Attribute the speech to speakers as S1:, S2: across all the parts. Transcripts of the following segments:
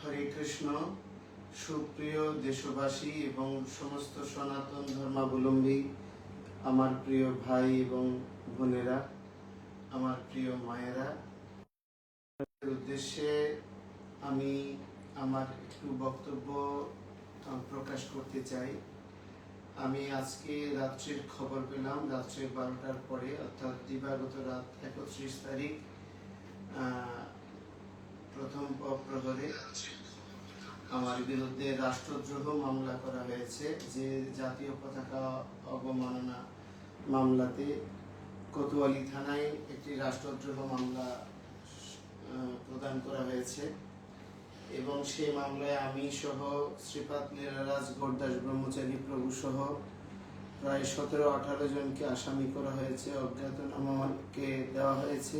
S1: হরে কৃষ্ণ। সুপ্রিয় দেশবাসী এবং সমস্ত সনাতন ধর্মাবলম্বী আমার প্রিয় ভাই এবং বোনেরা, আমার প্রিয় মায়েরা, উদ্দেশ্যে আমি আমার একটু বক্তব্য প্রকাশ করতে চাই। আমি আজকে রাত্রির খবর পেলাম, রাত্রে 12টার পরে, অর্থাৎ দিবাগত রাত 31 তারিখ প্রথম প্রহরে আমার বিরুদ্ধে রাষ্ট্রদ্রোহ মামলা করা হয়েছে। যে জাতীয় পতাকা অবমাননা মামলাতে কোতোয়ালি থানায় একটি রাষ্ট্রদ্রোহ মামলা প্রদান করা হয়েছে এবং সেই মামলায় আমি সহ শ্রীপাদ লীলারাজ গৌরদাস ব্রহ্মচারী প্রভু সহ প্রায় 17-18 জনকে আসামি করা হয়েছে, অজ্ঞাতনামাকে দেওয়া হয়েছে।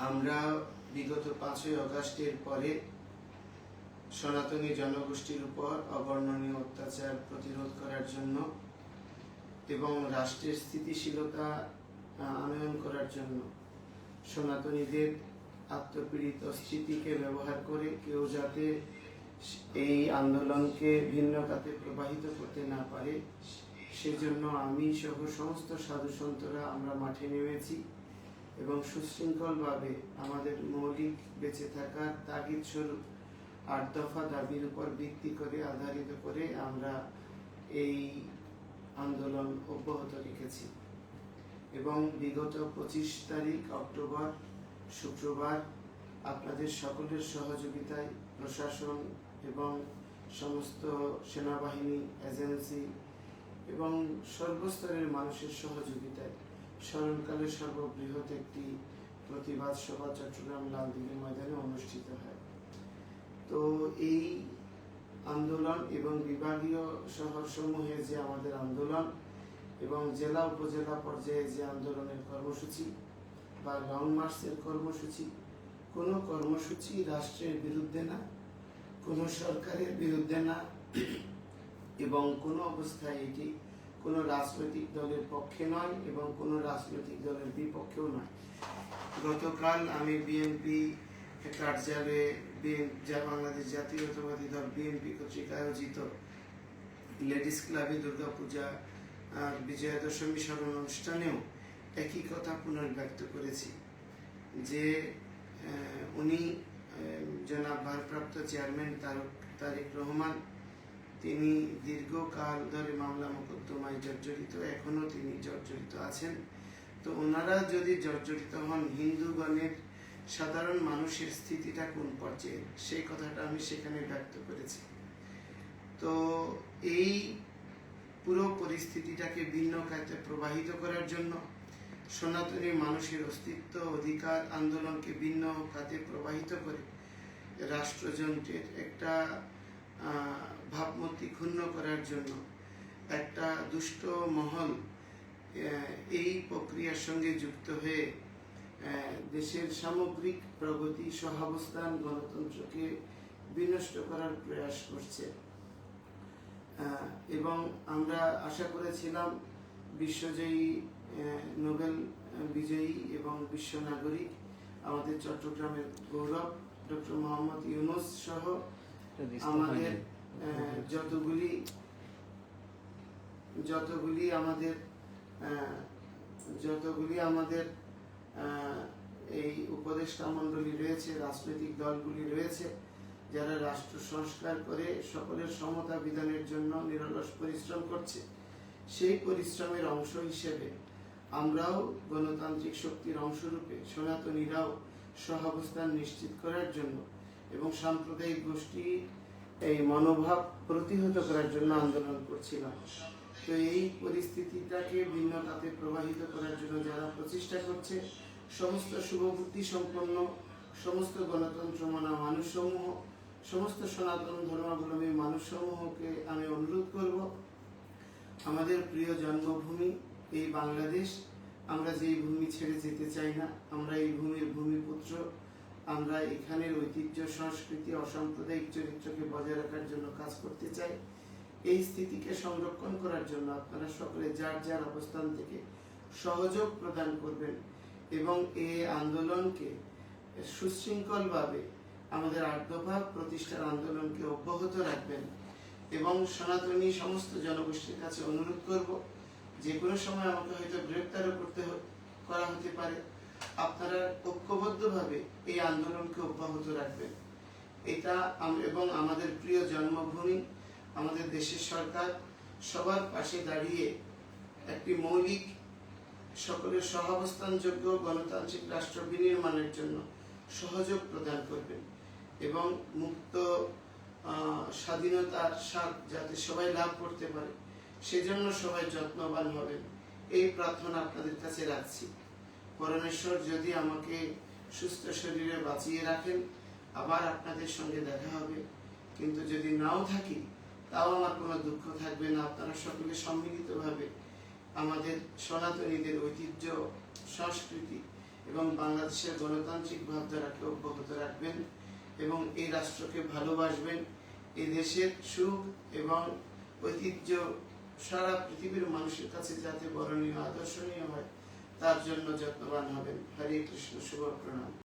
S1: আমরা বিগত 5ই আগস্টের পরে সনাতনী জনগোষ্ঠীর উপর অবর্ণনীয় অত্যাচার প্রতিরোধ করার জন্য এবং রাষ্ট্রের স্থিতিশীলতা আনয়ন করার জন্য সনাতনীদের আত্মপীড়িত স্থিতিকে ব্যবহার করে কেউ যাতে এই আন্দোলনকে ভিন্ন খাতে প্রবাহিত করতে না পারে, সেজন্য আমি সহ সমস্ত সাধু সন্তরা আমরা মাঠে নেমেছি এবং সুশৃঙ্খলভাবে আমাদের মৌলিক বেঁচে থাকার তাগিদ স্বরূপ 8 দফা দাবির উপর ভিত্তি করে আধারিত করে আমরা এই আন্দোলন অব্যাহত রেখেছি। এবং বিগত 25 তারিখ অক্টোবর শুক্রবার আপনাদের সকলের সহযোগিতায় প্রশাসন এবং সমস্ত সেনাবাহিনী, এজেন্সি এবং সর্বস্তরের মানুষের সহযোগিতায় স্মরণকালে সর্ববৃহৎ একটি প্রতিবাদ সভা চট্টগ্রাম লালদিঘি ময়দানে অনুষ্ঠিত হয়। তো এই আন্দোলন এবং বিভাগীয় শহরসমূহে যে আমাদের আন্দোলন এবং জেলা উপজেলা পর্যায়ে যে আন্দোলনের কর্মসূচি বা লং মার্চের কর্মসূচি, কোনো কর্মসূচি রাষ্ট্রের বিরুদ্ধে না, কোনো সরকারের বিরুদ্ধে না এবং কোনো অবস্থায় এটি কোনো রাজনৈতিক দলের পক্ষে নয় এবং কোনো রাজনৈতিক দলের বিপক্ষেও নয়। গতকাল আমি বিএনপি কার্যালয়ে বাংলাদেশ জাতীয়তাবাদী দল বিএনপি কর্তৃক আয়োজিত লেডিস ক্লাবে দুর্গাপূজা আর বিজয়া দশমী স্মরণ অনুষ্ঠানেও একই কথা পুনর্ব্যক্ত করেছি যে উনি জনাব ভারপ্রাপ্ত চেয়ারম্যান তারেক রহমান, তিনি দীর্ঘকাল ধরে মামলা মোকদ্দমায় জর্জরিত, এখনো তিনি জর্জরিত আছেন। তো ওনারা যদি জর্জরিত হন, হিন্দুগণের সাধারণ মানুষের স্থিতিটা কোন পর্যায়ে, সেই কথাটা আমি সেখানে ব্যক্ত করেছি। তো এই পুরো পরিস্থিতিটাকে ভিন্ন খাতে প্রবাহিত করার জন্য, সনাতনী মানুষের অস্তিত্ব অধিকার আন্দোলনকে ভিন্ন খাতে প্রবাহিত করে রাষ্ট্রযন্ত্রের একটা ভাবমূর্তি ক্ষুণ্ণ করার জন্য একটা দুষ্ট মহল এই প্রক্রিয়ার সঙ্গে যুক্ত হয়ে দেশের সামগ্রিক প্রগতি, সহাবস্থান, গণতন্ত্রকে বিনষ্ট করার প্রয়াস করছে। এবং আমরা আশা করেছিলাম বিশ্বজয়ী, নোবেল বিজয়ী এবং বিশ্ব নাগরিক আমাদের চট্টগ্রামের গৌরব ডক্টর মোহাম্মদ ইউনূস সহ আমাদের যতগুলি আমাদের এই উপদেষ্টা মণ্ডলী রয়েছে, রাজনৈতিক দলগুলি রয়েছে, যারা রাষ্ট্র সংস্কার করে সকলের সমতা বিধানের জন্য নিরলস পরিশ্রম করছে, সেই পরিশ্রমের অংশ হিসেবে আমরাও গণতান্ত্রিক শক্তির অংশরূপে সনাতনীরাও সহাবস্থান নিশ্চিত করার জন্য এবং সাম্প্রদায়িক গোষ্ঠী এই মনোভাব প্রতিহত করার জন্য আন্দোলন করছিলাম। তো এই পরিস্থিতিটাকে ভিন্ন খাতে প্রবাহিত করার জন্য যারা প্রচেষ্টা করছে, সমস্ত শুভবুদ্ধি সম্পন্ন সমস্ত গণতন্ত্র মানা মানুষসমূহ, সমস্ত সনাতন ধর্মাবলম্বী মানুষসমূহকে আমি অনুরোধ করব, আমাদের প্রিয় জন্মভূমি এই বাংলাদেশ, আমরা যেই ভূমি ছেড়ে যেতে চাই না, আমরা এই ভূমির ভূমিপুত্র, আমরা এখানের ঐতিহ্য, সংস্কৃতি, অসাম্প্রদায়িক চরিত্রকে বজায় রাখার জন্য কাজ করতে চাই। এই স্থিতিকে সংরক্ষণ করার জন্য আপনারা সকলে যার যার অবস্থান থেকে সহযোগ প্রদান করবেন এবং এই আন্দোলনকে সুশৃঙ্খলভাবে আমাদের 8 দফা প্রতিষ্ঠার আন্দোলনকে অব্যাহত রাখবেন এবং সনাতনী সমস্ত জনগোষ্ঠীর কাছে অনুরোধ করব, যে কোনো সময় আমাকে হয়তো গ্রেপ্তারও করা হতে পারে, আপনারা ঐক্যবদ্ধভাবে এই আন্দোলনকে অব্যাহত রাখবেন। এটা এবং আমাদের প্রিয় জন্মভূমি, আমাদের দেশের সরকার সবার পাশে দাঁড়িয়ে একটি মৌলিক সকলের সহাবস্থানযোগ্য গণতান্ত্রিক রাষ্ট্র বিনির্মাণের জন্য সহযোগ প্রদান করবেন এবং মুক্ত স্বাধীনতার স্বাদ যাতে সবাই লাভ করতে পারে সেজন্য সবাই যত্নবান হবেন, এই প্রার্থনা আপনাদের কাছে রাখছি। পরমেশ্বর যদি আমাকে সুস্থ শরীরে বাঁচিয়ে রাখেন, আবার আপনাদের সঙ্গে দেখা হবে। কিন্তু যদি নাও থাকি, তাও আমার কোনো দুঃখ থাকবে না। আপনারা সকলে সম্মিলিতভাবে আমাদের সনাতনীদের ঐতিহ্য, সংস্কৃতি এবং বাংলাদেশের গণতান্ত্রিক ভাবধারাকে অব্যাহত রাখবেন এবং এই রাষ্ট্রকে ভালোবাসবেন। এই দেশের সুখ এবং ঐতিহ্য সারা পৃথিবীর মানুষের কাছে যাতে বরণীয়, আদর্শনীয় হয়, তার জন্য যত্নবান হবেন। হরে কৃষ্ণ, শুভ প্রণাম।